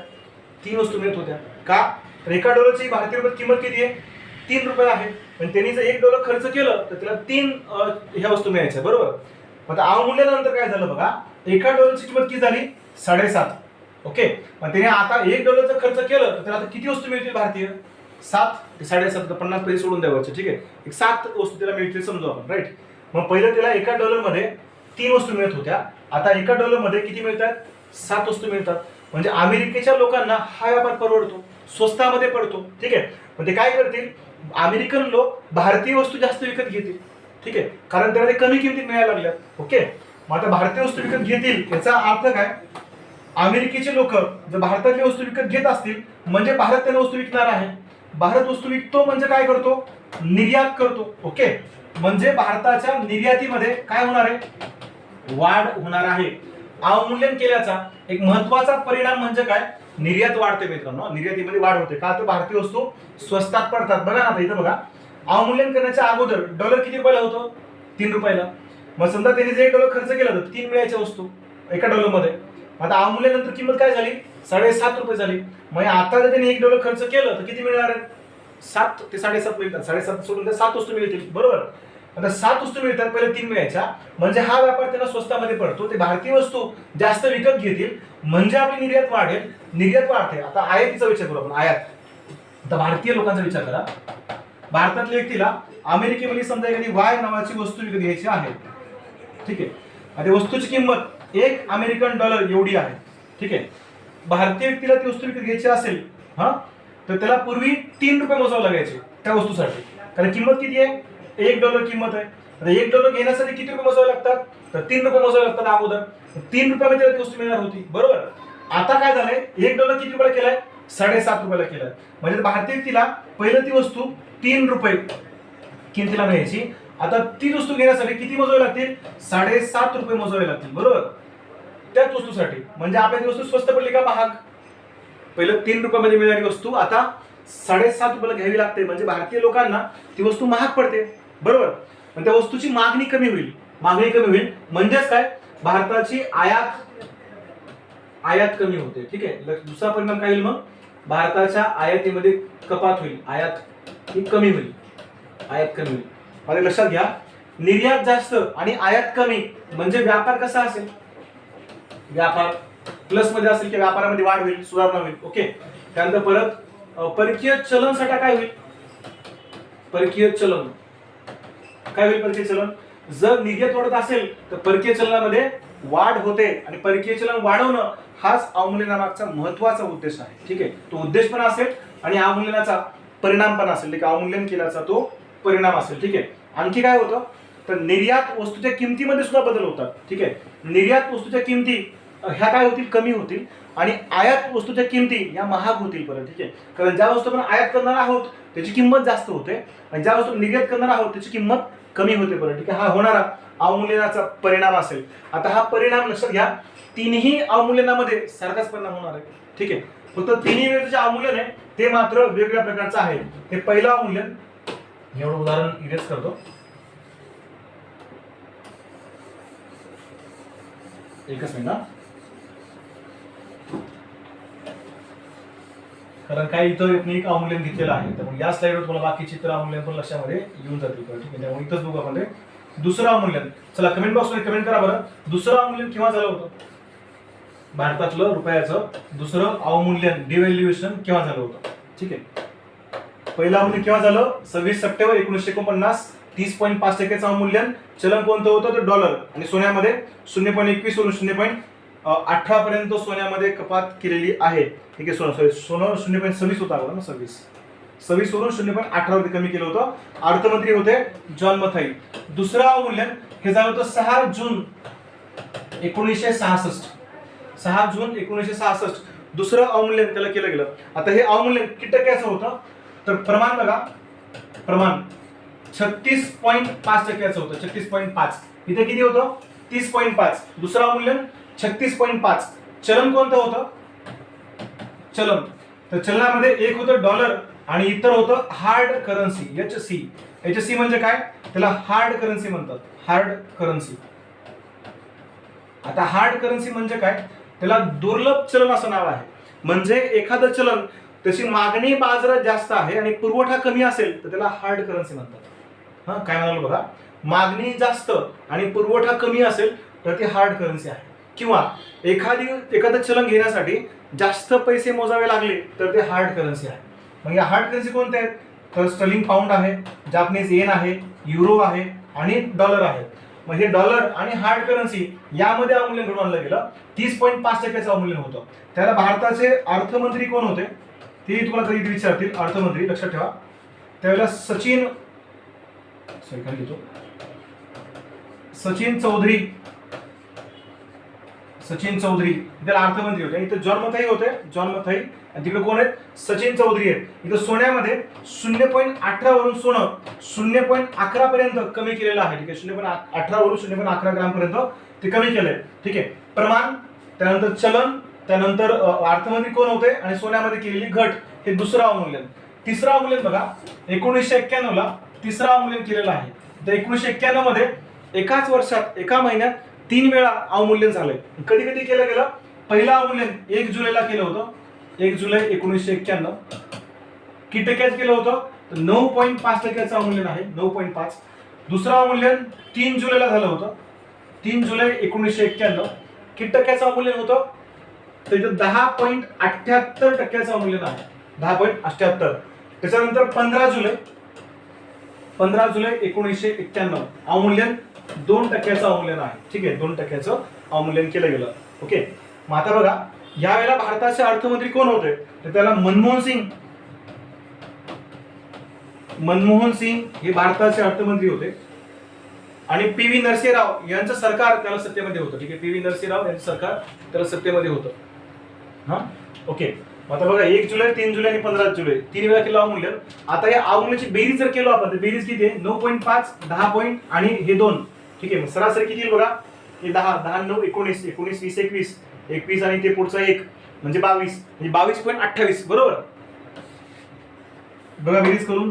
3 वस्तू मिळत होत्या. का? तर एका डॉलरची भारतीय रुपयात किंमत किती आहे? ₹3 आहे, पण त्यांनी जर $1 खर्च केलं तर त्याला 3 ह्या वस्तू मिळायच्या, बरोबर. आता अवमूल्यनानंतर काय झालं बघा, एका डॉलरची किंमत किती झाली? 7.5. ओके, पण त्याने आता $1 खर्च केलं तर त्याला आता किती वस्तू मिळतील भारतीय? 7 ते 7.5 तर 50 पैसे सोडून द्यावरचे, ठीक आहे. एक 7 वस्तू त्याला मिळतील समजू आपण, राईट. मग पहिलं त्याला एका डॉलरमध्ये 3 वस्तू मिळत होत्या, आता एका डॉलरमध्ये किती मिळतात? 7 वस्तू मिळतात. म्हणजे अमेरिकेच्या लोकांना हा व्यापार परवडतो, स्वस्तामध्ये पडतो, ठीक आहे. मग ते काय करतील, अमेरिकन लोक भारतीय वस्तू जास्त विकत घेतील, ठीक आहे, कारण त्याला ते कमी किमतीत मिळायला लागल्यात. ओके, मग आता भारतीय वस्तू विकत घेतील याचा अर्थ काय, अमेरिकेचे लोक जर भारतातली वस्तू विकत घेत असतील म्हणजे भारत त्यांना वस्तू विकणार आहे. भारत वस्तू विकतो म्हणजे काय करतो, निर्यात करतो. ओके, म्हणजे भारताच्या निर्यातीमध्ये काय होणार आहे, वाढ होणार आहे. अवमूल्यन केल्याचा एक महत्वाचा परिणाम म्हणजे काय, निर्यात वाढते मित्रांनो, निर्यातीमध्ये वाढ होते. का तर भारतीय वस्तू स्वस्तात पडतात. बघा ना, आता इथं बघा, अवमूल्यन करण्याच्या अगोदर डॉलर किती रुपयाला होतं? ₹3. मग समजा त्यांनी जर $1 खर्च केला तर 3 मिळायच्या वस्तू एका डॉलरमध्ये. आता अवमूल्यनानंतर किंमत काय झाली? ₹7.5 झाली. मग आता जर त्यांनी $1 खर्च केलं तर किती मिळणार आहे? 7 ते 7.5 मिळतात. 7.5 सोडून 7 वस्तू मिळतील, बरोबर. आता 7 वस्तू मिळतात, पहिले 3 मिळायच्या, म्हणजे हा व्यापार त्यांना स्वस्तामध्ये पडतो. ते भारतीय वस्तू जास्त विकत घेतील म्हणजे आपली निर्यात वाढेल, निर्यात वाढते. आता आयातीचा विचार करू आपण, आयात. आता भारतीय लोकांचा विचार करा, भारतातल्या व्यक्तीला अमेरिकेमध्ये समजा एखादी वाय नावाची वस्तू विकत घ्यायची आहे, ठीक आहे. आता वस्तूची किंमत $1 एवढी आहे, ठीक आहे. भारतीय व्यक्तीला ती वस्तू विकत घ्यायची असेल तर त्याला पूर्वी ₹3 मोजावे लागायचे त्या वस्तूसाठी, कारण किंमत किती आहे? $1 किंमत आहे. आता $1 घेण्यासाठी किती रुपये मोजावे लागतात? तर ₹3 मोजावे लागतात अगोदर. ₹3 ती वस्तू मिळणार होती, बरोबर. आता काय झालंय, $1 किती रुपयाला केलाय? ₹7.5 केलाय. म्हणजे भारतीय व्यक्तीला पहिलं ती वस्तू ₹3 किमतीला मिळायची. आता ती वस्तू घेण्यासाठी किती मोजावे लागतील? ₹7.5 मोजावे लागतील, बरोबर, त्याच वस्तूसाठी. म्हणजे आपल्याला वस्तू स्वस्त पडली का महाग? पहिलं ₹3 मध्ये मिळणारी वस्तू आता ₹7.5 घ्यावी लागते, म्हणजे भारतीय लोकांना ती वस्तू महाग पडते, बरोबर. पण त्या वस्तूची मागणी कमी होईल, मागणी कमी होईल म्हणजेच काय, भारताची आयात कमी होते, ठीक आहे. दुसरा परिणाम काय होईल, मग भारताच्या आयातीमध्ये कपात होईल, आयात ही कमी होईल, आयात कमी होईल. मला लक्षात घ्या, निर्यात जास्त आणि आयात कमी म्हणजे व्यापार कसा असेल, व्यापार प्लस मध्ये असेल की व्यापारामध्ये वाढ होईल, सुधारणा होईल. ओके, त्यानंतर परत परकीय चलनसाठा काय होईल? परकीय चलन काय होईल? परकीय चलन जर निर्यात वाढत असेल तर परकीय चलनामध्ये वाढ होते, आणि परकीय चलन वाढवणं हाच अवमूल्यनामागचा महत्वाचा उद्देश आहे, ठीक आहे. तो उद्देश पण असेल आणि अवमूल्यनाचा परिणाम पण असेल, ठीक आहे. अवमूल्यन केल्याचा तो परिणाम असेल, ठीक आहे. आणखी काय होतं, तर निर्यात वस्तूच्या किमतीमध्ये सुद्धा बदल होतात, ठीक आहे. निर्यात वस्तूच्या किमती ह्या काय होतील? कमी होतील, आणि आयात वस्तूच्या किमती या महाग होतील परत, ठीक आहे. कारण ज्या वस्तू आपण आयात करणार आहोत त्याची किंमत जास्त होते, आणि ज्या वस्तू निर्यात करणार आहोत त्याची किंमत कमी होते परत, ठीक आहे. हा होणारा अवमूल्यनाचा परिणाम असेल. आता हा परिणाम लक्षात घ्या, तिन्ही अवमूल्यनामध्ये सारखाच परिणाम होणार आहे, ठीक आहे. फक्त तिन्ही वेळेचं जे अवमूल्यन आहे ते मात्र वेगवेगळ्या प्रकारचं आहे. हे पहिलं अवमूल्यन, एवढं उदाहरण इरेज करतो, एकच मिनिट, कारण काय इथं एक अवमूल्यन घेतलेलं आहे, तर मग या स्लाइडवर तुम्हाला बाकी चित्र अवमूल्यन पण लक्षामध्ये येऊन जातील, ठीक आहे. त्यामुळे इथंच बघू आपण दुसरं अवमूल्यन. चला कमेंट बॉक्समध्ये कमेंट करा बरं, दुसरं अवमूल्यन केव्हा झालं होतं? भारतातलं रुपयाचं दुसरं अवमूल्यन, डिव्हॅल्युएशन केव्हा झालं होतं, ठीक आहे. पहिलं अवमूल्यन केव्हा झालं? 26 सप्टेंबर 1949, 30.5% अवमूल्यन. चलन कोणतं होतं? तर डॉलर, आणि सोन्यामध्ये 0.21 वरून 0.18 पर्यंत सोन्यामध्ये कपात केलेली आहे, ठीक आहे. सोनं 0.26 होता ना, 26 वरून 0.18 वरती कमी केलं होतं. अर्थमंत्री होते जॉन मथाई. दुसरं अवमूल्यन हे झालं होतं 6 जून 1966, 6 जून 1966 दुसरं अवमूल्यन त्याला केलं गेलं. आता हे अवमूल्यन किती टक्क्याचं होतं? तर प्रमाण बघा, प्रमाण 36.5% होतं, 36.5. इथे किती होतं? 30.5. दुसरं अवमूल्यन 36.5. चलन कोणतं होतं? चलन, तर चलनामध्ये एक होतं डॉलर आणि इतर होतं हार्ड करन्सी, HC. HC म्हणजे काय? त्याला हार्ड करन्सी म्हणतात, हार्ड करन्सी. आता हार्ड करन्सी म्हणजे काय? त्याला दुर्लभ चलन असं नाव आहे. म्हणजे एखादं चलन त्याची मागणी बाजारात जास्त आहे आणि पुरवठा कमी असेल तर त्याला हार्ड करन्सी म्हणतात. हा काय म्हणाल बघा, मागणी जास्त आणि पुरवठा कमी असेल तर ती हार्ड करन्सी आहे. किंवा एखादं चलन घेण्यासाठी जास्त पैसे मोजावे लागले तर ते हार्ड करन्सी आहे. मग या हार्ड करन्सी कोणत्या आहेत तर स्टर्लिंग पाऊंड आहे, जापनीज येन आहे, युरो आहे आणि डॉलर आहे. मग हे डॉलर आणि हार्ड करन्सी यामध्ये अवमूल्यन घडून आणलं गेलं. 30.5% अवमूल्यन होतं. त्याला भारताचे अर्थमंत्री कोण होते ते तुम्हाला कधी विचारतील. अर्थमंत्री लक्षात ठेवा, त्यावेळेला सचिन चौधरी त्याला अर्थमंत्री होते. इथे जॉन मथाई होते, जॉन मथाई. आणि तिकडे कोण आहेत सचिन चौधरी आहेत. इथं सोन्यामध्ये 0.18 वरून सोनं 0.11 पर्यंत कमी केलेलं आहे. ठीक आहे, 0.18 वरून 0.11 ग्राम पर्यंत ते कमी केलंय. ठीक आहे, प्रमाण, त्यानंतर चलन, त्यानंतर अर्थमंत्री कोण होते आणि सोन्यामध्ये केलेली घट, हे दुसरं अवमूल्यन. तिसरं अवमूल्यन बघा 1991 ला तिसरं अवमूल्यन केलेलं आहे. तर 1991 मध्ये एकाच वर्षात एका महिन्यात 3 वेळा अवमूल्यन झालंय. कधी कधी केलं गेलं, पहिलं अवमूल्यन 1 जुलैला केलं होतं, 1 जुलै 1991. किती टक्क्यात केलं होतं तर 9.5% अवमूल्यन आहे, 9.5. दुसरं अवमूल्यन 3 जुलैला झालं होतं, 3 जुलै 1991. किती टक्क्याचं अवमूल्यन होतं तर इथं 10.78% अवमूल्यन आहे, 10.78. त्याच्यानंतर 15 जुलै 1991 अवमूल्यन 2% अवमूल्यन आहे. ठीक आहे, 2% अवमूल्यन केलं गेलं. ओके, मग आता बघा यावेळेला भारताचे अर्थमंत्री कोण होते तर त्याला मनमोहन सिंग हे भारताचे अर्थमंत्री होते. आणि पी.व्ही. नरसिंहराव यांचं सरकार त्याला सत्तेमध्ये होतं. ठीक आहे, पी.व्ही. नरसिंहराव यांचं सरकार त्याला सत्तेमध्ये होतं. हा ओके, आता बघा 1 जुलै 3 जुलै आणि 15 जुलै 3 वेळा केलं अवमूल्यन. आता या अवमूल्यनाची बेरीज जर केलो आपण तर बेरीज किती आहे 9.5, 10 पॉईंट आणि हे 2. ठीक आहे, मग सरासरी किती येईल बघा, हे 10, 10, 9, 19, 19, 20, 21 आणि ते पुढचा 1 म्हणजे 22, म्हणजे 22.28. बरोबर, बघा बेरीज करून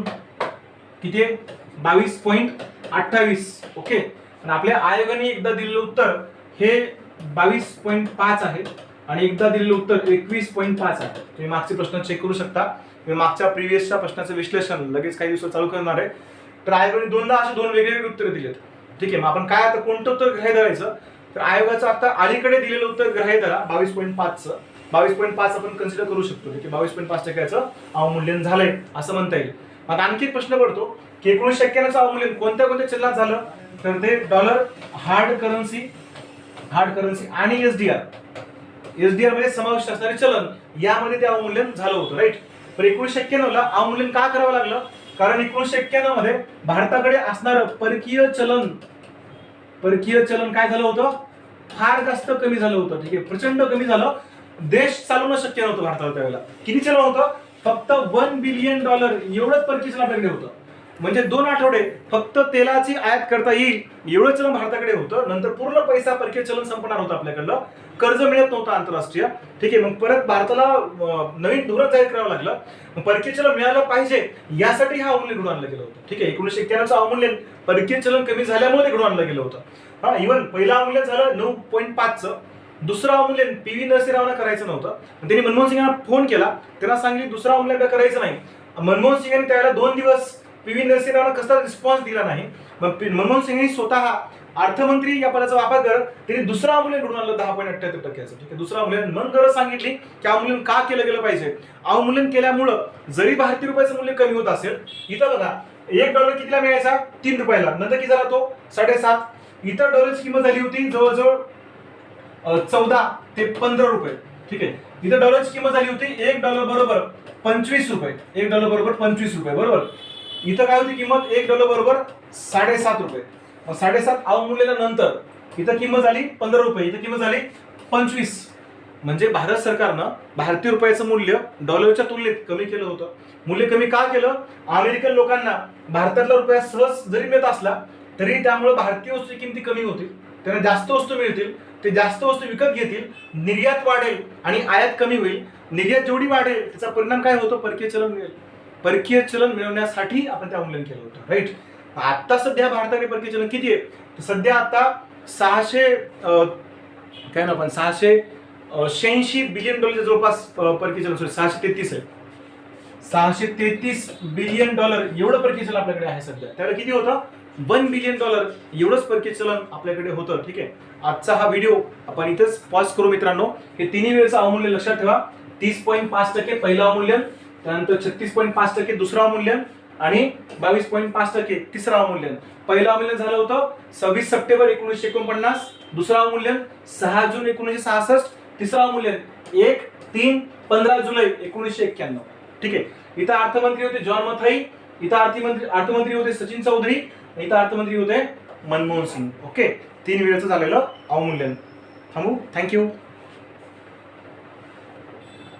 किती आहे 22.28. ओके, आणि आपल्या आयोगाने एकदा दिलेलं उत्तर हे 22.5 आहे आणि एकदा दिलेलं उत्तर 21.5 आहे. तुम्ही मागचे प्रश्न चेक करू शकता. मी मागच्या प्रिव्हियसच्या प्रश्नाचं विश्लेषण लगेच काही दिवसात चालू करणार आहे. तर आयोगाने दोनदा असे 2 वेगवेगळे उत्तर दिलेत. ठीक आहे, मग आपण काय आता कोणतं उत्तर ग्राह्य धरायचं तर आयोगाचं आता अलीकडे दिलेलं उत्तर ग्राह्य धरा 22.5चं. 22.5 आपण कन्सिडर करू शकतो. ठीक आहे, 22.5% अवमूल्यन झालंय असं म्हणता येईल. आता आणखी एक प्रश्न पडतो की 1991चं अवमूल्यन कोणत्या कोणत्या चलनात झालं तर ते डॉलर, हार्ड करन्सी आणि एसडीआर मध्ये समाविष्ट असणारे चलन यामध्ये ते अवमूल्यन झालं होतं. राईट, पण 1991 ला अवमूल्यन का करावं लागलं कारण 1991 मध्ये भारताकडे असणारं परकीय चलन काय झालं होतं, फार जास्त कमी झालं होतं. ठीक आहे, प्रचंड कमी झालं. देश चालवणं शक्य नव्हतं भारताला त्यावेळेला. किती चलन होतं फक्त $1 बिलियन एवढंच परकीय चलन आपल्याकडे होतं. म्हणजे 2 आठवडे फक्त तेलाची आयात करता येईल एवढं चलन भारताकडे होतं. नंतर पूर्ण पैसा परकीय चलन संपणार होतं आपल्याकडलं, कर्ज मिळत नव्हतं आंतरराष्ट्रीय. ठीक आहे, मग परत भारताला नवीन धोरण जाहीर करावं लागलं. परकीय चलन मिळालं पाहिजे यासाठी हा अवमूल्यन घडून आणलं गेलं होतं. ठीक आहे, 1991चं अवमूल्यन परकीय चलन कमी झाल्यामुळे घडून आणलं गेलं होतं. हा, इव्हन पहिलं अवमूल्यन झालं 9.5चं. दुसरं अवमूल्यन पी.व्ही. नरसिंहरावांना करायचं नव्हतं. त्यांनी मनमोहन सिंगांना फोन केला, त्यांना सांगितलं दुसरं अवमूल्यन करायचं नाही. मनमोहन सिंगांनी त्यावेळेला 2 दिवस पी.व्ही. नरसिंहरावांना कसला रिस्पॉन्स दिला नाही. मग मनमोहन सिंगांनी स्वतः अर्थमंत्री या पदाचा वापर करत त्यांनी दुसरं अवमूल्यन घडून आणलं 10.78%. ठीक आहे, दुसरं अवमूल्यन. मग गरज सांगितली की अवमूल्यन का केलं गेलं पाहिजे. अवमूल्यन केल्यामुळं जरी भारतीय रुपयाचं मूल्य कमी होत असेल, इथं बघा $1 कितीला मिळायचा 3 रुपयाला, नंतर किती झाला तो 7.5. इतर डॉलरची किंमत झाली होती जवळजवळ 14 ते 15 रुपये. ठीक आहे, इथं डॉलरची किंमत झाली होती $1 बरोबर 25 रुपये. $1 बरोबर 25 रुपये. बरोबर, इथं काय होती किंमत $1 बरोबर 7.5 रुपये. मग 7.5 अवमूल्यनानंतर इथं किंमत झाली 15 रुपये, इथं किंमत झाली 25. म्हणजे भारत सरकारनं भारतीय रुपयाचं मूल्य डॉलरच्या तुलनेत कमी केलं होतं. मूल्य कमी का केलं, अमेरिकन लोकांना भारतातला रुपया सहज जरी मिळत असला तरी त्यामुळे भारतीय वस्तूची किमती कमी होतील, त्यांना जास्त वस्तू मिळतील, ते जास्त वस्तू विकत घेतील, निर्यात वाढेल आणि आयात कमी होईल. निर्यात जेवढी वाढेल त्याचा परिणाम काय होतो, परकीय चलन मिळेल. परकीय चलन मिळवण्यासाठी आपण ते अवमूल्यन केलं होतं. राईट, आता सध्या भारताकडे परकीय चलन किती आहे सध्या आता 686 बिलियन डॉलरच्या जवळपास परकीय चलन 633 आहे. $633 बिलियन एवढं परकीय चलन आपल्याकडे आहे सध्या. त्यावेळेला किती होतं? $1 बिलियन एवढंच परकीय चलन आपल्याकडे होतं. ठीक आहे. आजचा हा व्हिडिओ आपण इथेच पॉज करू मित्रांनो. हे तिन्ही वेळेचं अवमूल्यन लक्षात ठेवा. 30.5% पहिलं अवमूल्यन, त्यानंतर 36.5% दुसरं अवमूल्यन आणि 22.5% तिसरं अवमूल्यन. पहिलं अवमूल्यन झालं होतं 26 सप्टेंबर 1949, दुसरं अवमूल्यन 6 जून 1966, तिसरं अवमूल्यन 15 जुलै 1991. ठीक आहे. इथं अर्थमंत्री होते जॉन मथाई, इथं अर्थमंत्री होते सचिन चौधरी, इथं अर्थमंत्री होते मनमोहन सिंग. ओके, 3 वेळेचं झालेलं अवमूल्यन. थांबू. थँक्यू.